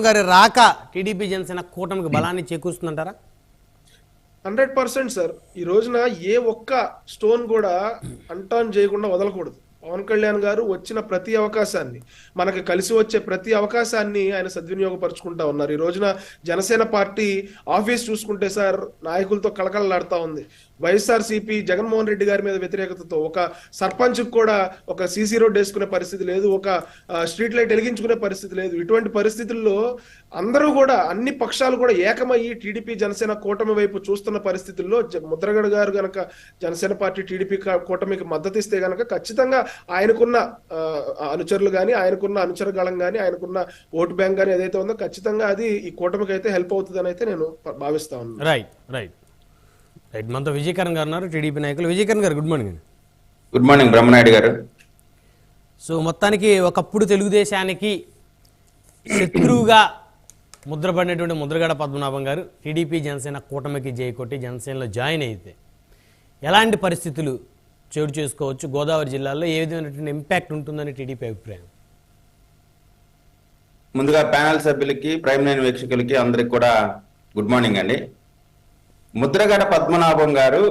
గారి రాక టీడీపీ జనసేన కూటమికి బలాన్ని చేకూరుస్తుందంటారా? 100% సార్. ఈ రోజున ఏ ఒక్క స్టోన్ కూడా అంటర్న్ చేయకుండా వదలకూడదు. పవన్ కళ్యాణ్ గారు వచ్చిన ప్రతి అవకాశాన్ని, మనకి కలిసి వచ్చే ప్రతి అవకాశాన్ని ఆయన సద్వినియోగపరుచుకుంటా ఉన్నారు. ఈ రోజున జనసేన పార్టీ ఆఫీస్ చూసుకుంటే సార్ నాయకులతో కళకళలాడుతూ ఉంది. వైఎస్ఆర్సీపీ జగన్మోహన్ రెడ్డి గారి మీద వ్యతిరేకతతో ఒక సర్పంచ్ కూడా ఒక సీసీ రోడ్ వేసుకునే పరిస్థితి లేదు, ఒక స్ట్రీట్ లైట్ వెలిగించుకునే పరిస్థితి లేదు. ఇటువంటి పరిస్థితుల్లో అందరూ కూడా, అన్ని పక్షాలు కూడా ఏకమయ్యి టీడీపీ జనసేన కూటమి వైపు చూస్తున్న పరిస్థితుల్లో ముద్రగడ గారు గనక జనసేన పార్టీ టీడీపీ కూటమికి మద్దతు ఇస్తే గనక ఖచ్చితంగా ఆయనకున్న అనుచరులు కానీ, ఆయనకున్న అనుచరగళం కానీ, ఆయనకున్న ఓటు బ్యాంక్ కానీ ఏదైతే ఉందో ఖచ్చితంగా అది ఈ కూటమికి అయితే హెల్ప్ అవుతుందని అయితే నేను భావిస్తా ఉన్నాను. రైట్ రైట్ రైట్ మనతో విజయకరణ్ గారు ఉన్నారు, టీడీపీ నాయకులు. విజయకరణ్ గారు గుడ్ మార్నింగ్ అండి. గుడ్ మార్నింగ్ బ్రహ్మనాయుడు గారు. సో మొత్తానికి ఒకప్పుడు తెలుగుదేశానికి శత్రువుగా ముద్రపడినటువంటి ముద్రగడ పద్మనాభం గారు టీడీపీ జనసేన కూటమికి జైకొట్టి జనసేనలో జాయిన్ అయితే ఎలాంటి పరిస్థితులు చోటు చేసుకోవచ్చు, గోదావరి జిల్లాలో ఏ విధమైనటువంటి ఇంపాక్ట్ ఉంటుందని టీడీపీ అభిప్రాయం? ముందుగా ప్యానల్ సభ్యులకి, ప్రైమ్ లైన్ వీక్షకులకి అందరికి కూడా గుడ్ మార్నింగ్ అండి. ముద్రగడ పద్మనాభం గారు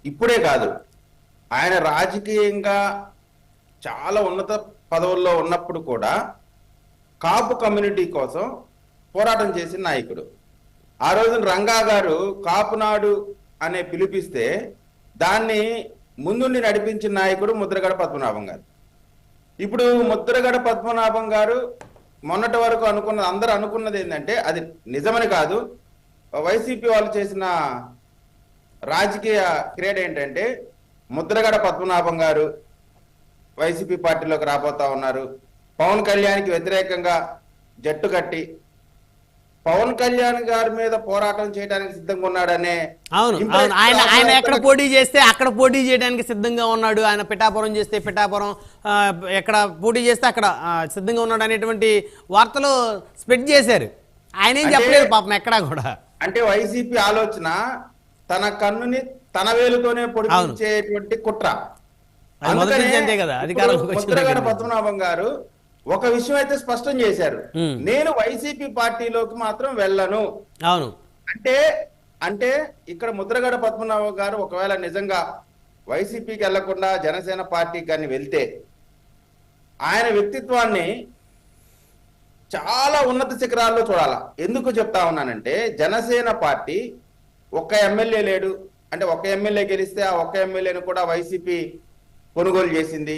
ఇప్పుడే కాదు, ఆయన రాజకీయంగా చాలా ఉన్నత పదవుల్లో ఉన్నప్పుడు కూడా కాపు కమ్యూనిటీ కోసం పోరాటం చేసిన నాయకుడు. ఆ రోజున రంగా గారు కాపునాడు అనే పిలిపిస్తే దాన్ని ముందుండి నడిపించిన నాయకుడు ముద్రగడ పద్మనాభం గారు. ఇప్పుడు ముద్రగడ పద్మనాభం గారు మొన్నటి వరకు అందరూ అనుకున్నది ఏంటంటే, అది నిజమని కాదు, వైసీపీ వాళ్ళు చేసిన రాజకీయ క్రీడ ఏంటంటే ముద్రగడ పద్మనాభం గారు వైసీపీ పార్టీలోకి రాబోతా ఉన్నారు, పవన్ కళ్యాణ్కి వ్యతిరేకంగా జట్టు కట్టి పవన్ కళ్యాణ్ గారి మీద పోరాటం చేయడానికి సిద్ధంగా ఉన్నాడనే. అవును, ఆయన ఎక్కడ పోటీ చేస్తే అక్కడ పోటీ చేయడానికి సిద్ధంగా ఉన్నాడు, ఆయన పిఠాపురం చేస్తే పిఠాపురం, ఎక్కడ పోటీ చేస్తే అక్కడ సిద్ధంగా ఉన్నాడు అనేటువంటి వార్తలు స్ప్రెడ్ చేశారు. ఆయన ఏం చెప్పలేదు పాపం ఎక్కడా కూడా. అంటే వైసీపీ ఆలోచన తన కన్నుని తన వేలుతోనే పొడిపించేటువంటి కుట్ర. ముద్రగడ పద్మనాభం గారు ఒక విషయం అయితే స్పష్టం చేశారు, నేను వైసీపీ పార్టీలోకి మాత్రం వెళ్ళను. అవును, అంటే ఇక్కడ ముద్రగడ పద్మనాభం గారు ఒకవేళ నిజంగా వైసీపీకి వెళ్లకుండా జనసేన పార్టీకి కానీ వెళ్తే ఆయన వ్యక్తిత్వాన్ని చాలా ఉన్నత శిఖరాల్లో చూడాల. ఎందుకు చెప్తా ఉన్నానంటే, జనసేన పార్టీ ఒక్క ఎమ్మెల్యే లేడు, అంటే ఒక్క ఎమ్మెల్యే గెలిస్తే ఆ ఒక్క ఎమ్మెల్యేను కూడా వైసీపీ కొనుగోలు చేసింది.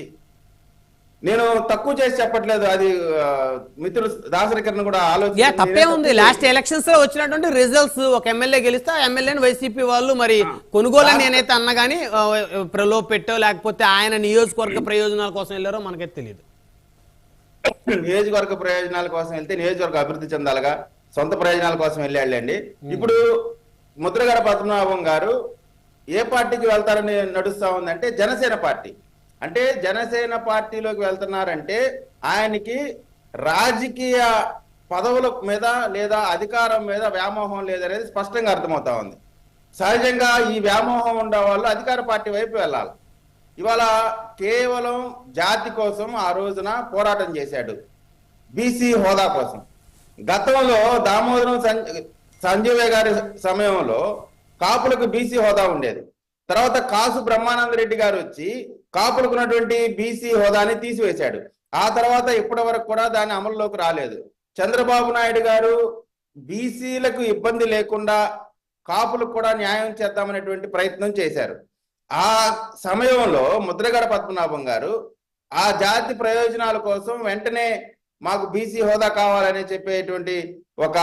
నేను తక్కువ చేసి చెప్పట్లేదు, అది మిత్రులు దాసరికరణ కూడా ఆలోచన తప్పే ఉంది. లాస్ట్ ఎలక్షన్స్ లో వచ్చినటువంటి రిజల్ట్స్, ఒక ఎమ్మెల్యే గెలిస్తే ఆ ఎమ్మెల్యేని వైసీపీ వాళ్ళు మరి కొనుగోలు నేనైతే అన్నా కానీ ప్రలోభ పెట్టో లేకపోతే ఆయన నియోజకవర్గ ప్రయోజనాల కోసం వెళ్ళారో మనకైతే తెలియదు. నియోజకవర్గ ప్రయోజనాల కోసం వెళ్తే నియోజకవర్గ అభివృద్ధి చెందాలిగా, సొంత ప్రయోజనాల కోసం వెళ్ళండి. ఇప్పుడు ముద్రగడ పద్మనాభం గారు ఏ పార్టీకి వెళ్తారని నడుస్తా ఉందంటే జనసేన పార్టీ. అంటే జనసేన పార్టీలోకి వెళ్తున్నారంటే ఆయనకి రాజకీయ పదవుల మీద లేదా అధికారం మీద వ్యామోహం లేదనేది స్పష్టంగా అర్థమవుతా ఉంది. సహజంగా ఈ వ్యామోహం ఉండే వాళ్ళు అధికార పార్టీ వైపు వెళ్ళాలి. ఇవాళ కేవలం జాతి కోసం ఆ రోజున పోరాటం చేశాడు, బీసీ హోదా కోసం. గతంలో దామోదరం సంజీవయ్య గారి సమయంలో కాపులకు బీసీ హోదా ఉండేది. తర్వాత కాసు బ్రహ్మానంద రెడ్డి గారు వచ్చి కాపులకు ఉన్నటువంటి బీసీ హోదాని తీసివేశాడు. ఆ తర్వాత ఇప్పటి వరకు కూడా దాని అమల్లోకి రాలేదు. చంద్రబాబు నాయుడు గారు బీసీలకు ఇబ్బంది లేకుండా కాపులకు కూడా న్యాయం చేద్దామనేటువంటి ప్రయత్నం చేశారు. ఆ సమయంలో ముద్రగడ పద్మనాభం గారు ఆ జాతి ప్రయోజనాల కోసం వెంటనే మాకు బీసీ హోదా కావాలని చెప్పేటువంటి ఒక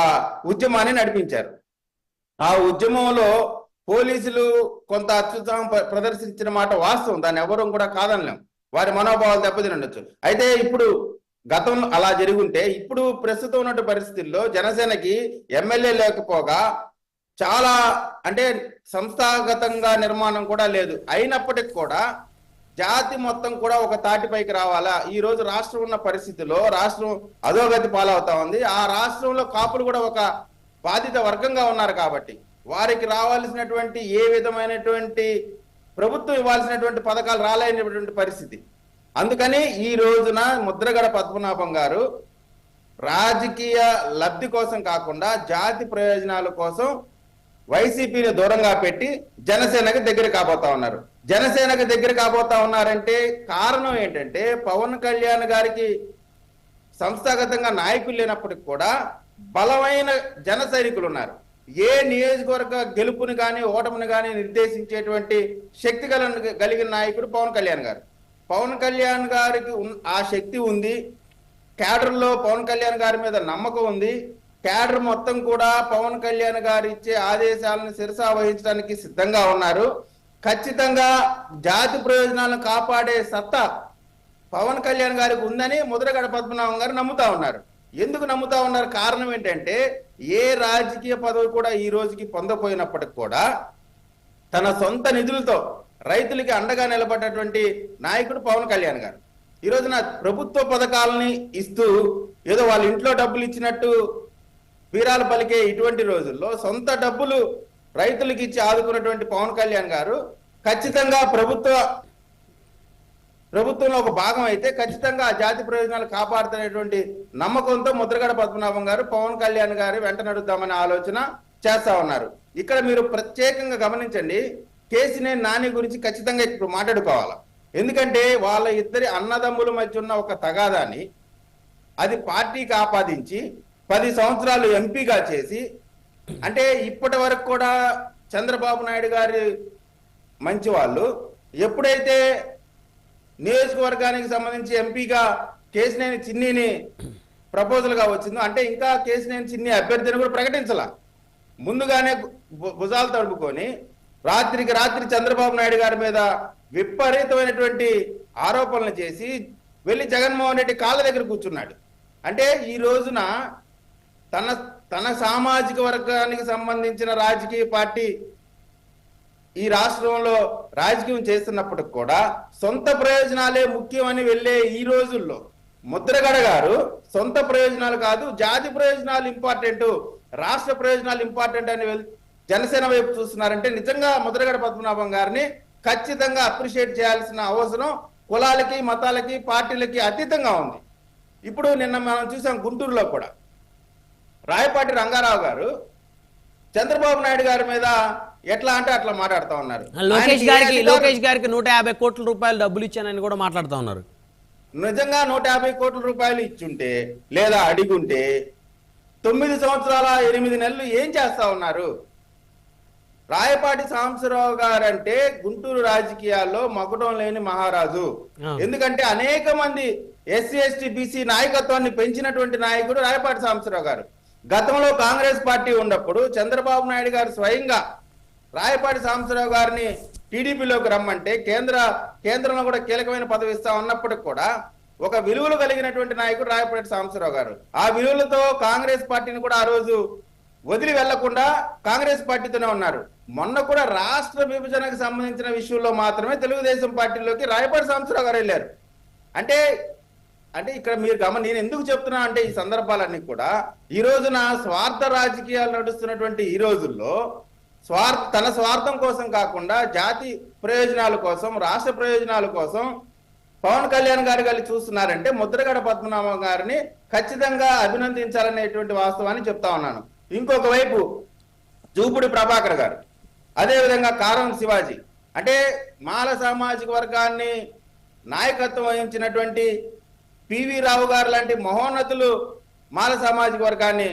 ఉద్యమాన్ని నడిపించారు. ఆ ఉద్యమంలో పోలీసులు కొంత అత్యుత్సాహం ప్రదర్శించిన మాట వాస్తవం, దాన్ని ఎవరూ కూడా కాదనలేం, వారి మనోభావాలు దెబ్బతినొచ్చు. అయితే ఇప్పుడు గతంలో అలా జరుగుంటే ఇప్పుడు ప్రస్తుతం ఉన్న పరిస్థితుల్లో జనసేనకి ఎమ్మెల్యే లేకపోగా చాలా, అంటే సంస్థాగతంగా నిర్మాణం కూడా లేదు. అయినప్పటికీ కూడా జాతి మొత్తం కూడా ఒక తాటిపైకి రావాలా. ఈ రోజు రాష్ట్రం ఉన్న పరిస్థితిలో రాష్ట్రం అధోగతి పాలవుతా ఉంది. ఆ రాష్ట్రంలో కాపులు కూడా ఒక బాధిత వర్గంగా ఉన్నారు కాబట్టి వారికి రావాల్సినటువంటి ఏ విధమైనటువంటి ప్రభుత్వం ఇవ్వాల్సినటువంటి పథకాలు రాలేనటువంటి పరిస్థితి. అందుకని ఈ రోజున ముద్రగడ పద్మనాభం గారు రాజకీయ లబ్ధి కోసం కాకుండా జాతి ప్రయోజనాల కోసం వైసీపీని దూరంగా పెట్టి జనసేనకి దగ్గర కాబోతా ఉన్నారు. జనసేనకి దగ్గర కాబోతా ఉన్నారంటే కారణం ఏంటంటే పవన్ కళ్యాణ్ గారికి సంస్థాగతంగా నాయకులు లేనప్పటికి కూడా బలమైన జన సైనికులు ఉన్నారు. ఏ నియోజకవర్గ గెలుపుని కానీ ఓటమిని కానీ నిర్దేశించేటువంటి శక్తి కలిగిన నాయకుడు పవన్ కళ్యాణ్ గారు. పవన్ కళ్యాణ్ గారికి ఆ శక్తి ఉంది. క్యాడర్లో పవన్ కళ్యాణ్ గారి మీద నమ్మకం ఉంది. క్యాడర్ మొత్తం కూడా పవన్ కళ్యాణ్ గారు ఇచ్చే ఆదేశాలను శిరసా వహించడానికి సిద్ధంగా ఉన్నారు. ఖచ్చితంగా జాతి ప్రయోజనాలను కాపాడే సత్తా పవన్ కళ్యాణ్ గారికి ఉందని ముద్రగడ పద్మనాభం గారు నమ్ముతా ఉన్నారు. ఎందుకు నమ్ముతా ఉన్నారు? కారణం ఏంటంటే ఏ రాజకీయ పదవి కూడా ఈ రోజుకి పొందపోయినప్పటికి కూడా తన సొంత నిధులతో రైతులకి అండగా నిలబడ్డటువంటి నాయకుడు పవన్ కళ్యాణ్ గారు. ఈ రోజున ప్రభుత్వ పథకాలని ఇస్తూ ఏదో వాళ్ళ ఇంట్లో డబ్బులు ఇచ్చినట్టు వీరాలు పలికే ఇటువంటి రోజుల్లో సొంత డబ్బులు రైతులకు ఇచ్చి ఆదుకున్నటువంటి పవన్ కళ్యాణ్ గారు ఖచ్చితంగా ప్రభుత్వంలో ఒక భాగం అయితే ఖచ్చితంగా ఆ జాతి ప్రయోజనాలు కాపాడుతున్నటువంటి నమ్మకంతో ముద్రగడ పద్మనాభం గారు పవన్ కళ్యాణ్ గారు వెంట నడుద్దామనే ఆలోచన చేస్తా ఉన్నారు. ఇక్కడ మీరు ప్రత్యేకంగా గమనించండి, కేసినేని నాని గురించి ఖచ్చితంగా ఇప్పుడు మాట్లాడుకోవాలి. ఎందుకంటే వాళ్ళ ఇద్దరి అన్నదమ్ముల మధ్య ఉన్న ఒక తగాదాన్ని అది పార్టీకి ఆపాదించి 10 సంవత్సరాలు ఎంపీగా చేసి, అంటే ఇప్పటి వరకు కూడా చంద్రబాబు నాయుడు గారి మంచి వాళ్ళు ఎప్పుడైతే నియోజకవర్గానికి సంబంధించి ఎంపీగా కేసినేని చిన్నిని ప్రపోజల్గా వచ్చిందో, అంటే ఇంకా కేసినేని చిన్ని అభ్యర్థిని కూడా ప్రకటించాల, ముందుగానే భుజాలు తడుపుకొని రాత్రికి రాత్రి చంద్రబాబు నాయుడు గారి మీద విపరీతమైనటువంటి ఆరోపణలు చేసి వెళ్ళి జగన్మోహన్ రెడ్డి కాళ్ళ దగ్గర కూర్చున్నాడు. అంటే ఈ రోజున తన సామాజిక వర్గానికి సంబంధించిన రాజకీయ పార్టీ ఈ రాష్ట్రంలో రాజకీయం చేస్తున్నప్పటికి కూడా సొంత ప్రయోజనాలే ముఖ్యమని వెళ్ళే ఈ రోజుల్లో ముద్రగడ గారు సొంత ప్రయోజనాలు కాదు, జాతి ప్రయోజనాలు ఇంపార్టెంట్, రాష్ట్ర ప్రయోజనాలు ఇంపార్టెంట్ అని జనసేన వైపు చూస్తున్నారంటే నిజంగా ముద్రగడ పద్మనాభం గారిని ఖచ్చితంగా అప్రిషియేట్ చేయాల్సిన అవసరం కులాలకి మతాలకి పార్టీలకి అతీతంగా ఉంది. ఇప్పుడు నిన్న మనం చూసాం గుంటూరులో కూడా రాయపాటి రంగారావు గారు చంద్రబాబు నాయుడు గారి మీద ఎట్లా అంటే అట్లా మాట్లాడుతూ ఉన్నారు. లోకేష్ గారికి 150 కోట్ల రూపాయలు డబ్బులు ఇచ్చానని కూడా మాట్లాడుతూ ఉన్నారు. నిజంగా 150 కోట్ల రూపాయలు ఇచ్చుంటే లేదా అడిగుంటే 9 సంవత్సరాల 8 నెలలు ఏం చేస్తా ఉన్నారు? రాయపాటి సాంబశివరావు గారు అంటే గుంటూరు రాజకీయాల్లో మకుటం లేని మహారాజు. ఎందుకంటే అనేక మంది ఎస్సీ ఎస్టీ బీసీ నాయకత్వాన్ని పెంచినటువంటి నాయకుడు రాయపాటి సాంబశివరావు గారు. గతంలో కాంగ్రెస్ పార్టీ ఉన్నప్పుడు చంద్రబాబు నాయుడు గారు స్వయంగా రాయపాటి సాంబశివరావు గారిని టీడీపీలోకి రమ్మంటే కేంద్రంలో కూడా కీలకమైన పదవి ఇస్తా ఉన్నప్పటికి కూడా ఒక విలువలు కలిగినటువంటి నాయకుడు రాయపాటి సాంబశివరావు గారు. ఆ విలువలతో కాంగ్రెస్ పార్టీని కూడా ఆ రోజు వదిలి వెళ్లకుండా కాంగ్రెస్ పార్టీతోనే ఉన్నారు. మొన్న కూడా రాష్ట్ర విభజనకు సంబంధించిన విషయంలో మాత్రమే తెలుగుదేశం పార్టీలోకి రాయపాటి సాంబశివరావు గారు వెళ్ళారు. అంటే ఇక్కడ మీరు నేను ఎందుకు చెప్తున్నా అంటే ఈ సందర్భాలన్నీ కూడా ఈ రోజున స్వార్థ రాజకీయాలు నడుస్తున్నటువంటి ఈ రోజుల్లో తన స్వార్థం కోసం కాకుండా జాతి ప్రయోజనాల కోసం రాష్ట్ర ప్రయోజనాల కోసం పవన్ కళ్యాణ్ గారు కలిసి చూస్తున్నారంటే ముద్రగడ పద్మనాభం గారిని ఖచ్చితంగా అభినందించాలనేటువంటి వాస్తవాన్ని చెప్తా ఉన్నాను. ఇంకొక వైపు జూపుడి ప్రభాకర్ గారు, అదేవిధంగా కారం శివాజీ, అంటే మాల సామాజిక వర్గాన్ని నాయకత్వం వహించినటువంటి పివి రావు గారు లాంటి మహోన్నతులు మాల సామాజిక వర్గాన్ని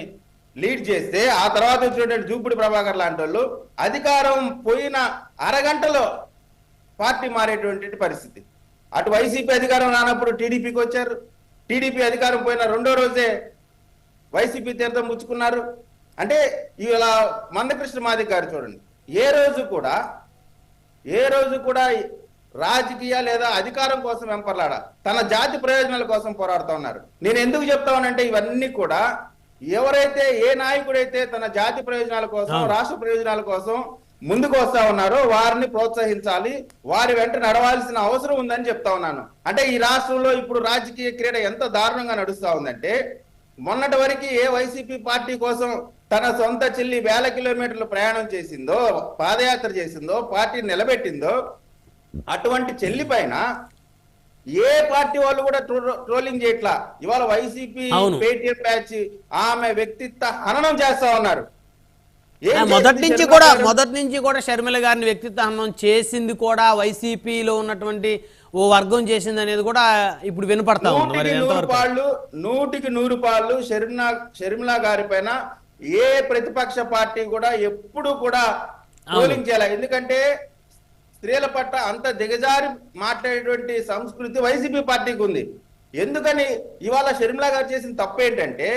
లీడ్ చేస్తే ఆ తర్వాత వచ్చినటువంటి జూపుడి ప్రభాకర్ లాంటి వాళ్ళు అధికారం పోయిన అరగంటలో పార్టీ మారేటువంటి పరిస్థితి. అటు వైసీపీ అధికారం రానప్పుడు టీడీపీకి వచ్చారు, టీడీపీ అధికారం పోయిన 2వ రోజే వైసీపీ తీర్థం పుచ్చుకున్నారు. అంటే ఇలా మందకృష్ణ మాదిక్ గారు చూడండి, ఏ రోజు కూడా రాజకీయ లేదా అధికారం కోసం వెంపర్లాడ తన జాతి ప్రయోజనాల కోసం పోరాడుతూ ఉన్నారు. నేను ఎందుకు చెప్తా ఉన్నానంటే ఇవన్నీ కూడా ఎవరైతే ఏ నాయకుడైతే తన జాతి ప్రయోజనాల కోసం రాష్ట్ర ప్రయోజనాల కోసం ముందుకు వస్తా ఉన్నారో వారిని ప్రోత్సహించాలి, వారి వెంట నడవాల్సిన అవసరం ఉందని చెప్తా ఉన్నాను. అంటే ఈ రాష్ట్రంలో ఇప్పుడు రాజకీయ క్రీడ ఎంత దారుణంగా నడుస్తా ఉందంటే మొన్నటి వరకు ఏ వైసీపీ పార్టీ కోసం తన సొంత చెల్లి 1000 కిలోమీటర్లు ప్రయాణం చేసిందో, పాదయాత్ర చేసిందో, పార్టీని నిలబెట్టిందో అటువంటి చెల్లి పైన ఏ పార్టీ వాళ్ళు కూడా ట్రోలింగ్ చేయట్లా. ఇవాళ వైసీపీ అవును. పేటీఎం బ్యాచ్ ఆమె వ్యక్తిత్వ హననం చేస్తా ఉన్నారు. ఏం మొదటి చేసింది నుంచి శర్మిల కూడా గారు? షర్మిల గారిని వ్యక్తిత్వ హననం చేసింది కూడా వైసీపీలో ఉన్నటువంటి ఓ వర్గం చేసింది అనేది కూడా ఇప్పుడు వినపడతా ఉంది. మరి నూటికి నూరు పాళ్ళు షర్మిల గారి పైన ఏ ప్రతిపక్ష పార్టీ కూడా ఎప్పుడు కూడా ట్రోలింగ్ చేయాలి. ఎందుకంటే స్త్రీల పట్ల అంత దిగజారి మాట్లాడేటువంటి సంస్కృతి వైసీపీ పార్టీకి ఉంది. ఎందుకని ఇవాళ షర్మిల గారు చేసిన తప్పు ఏంటంటే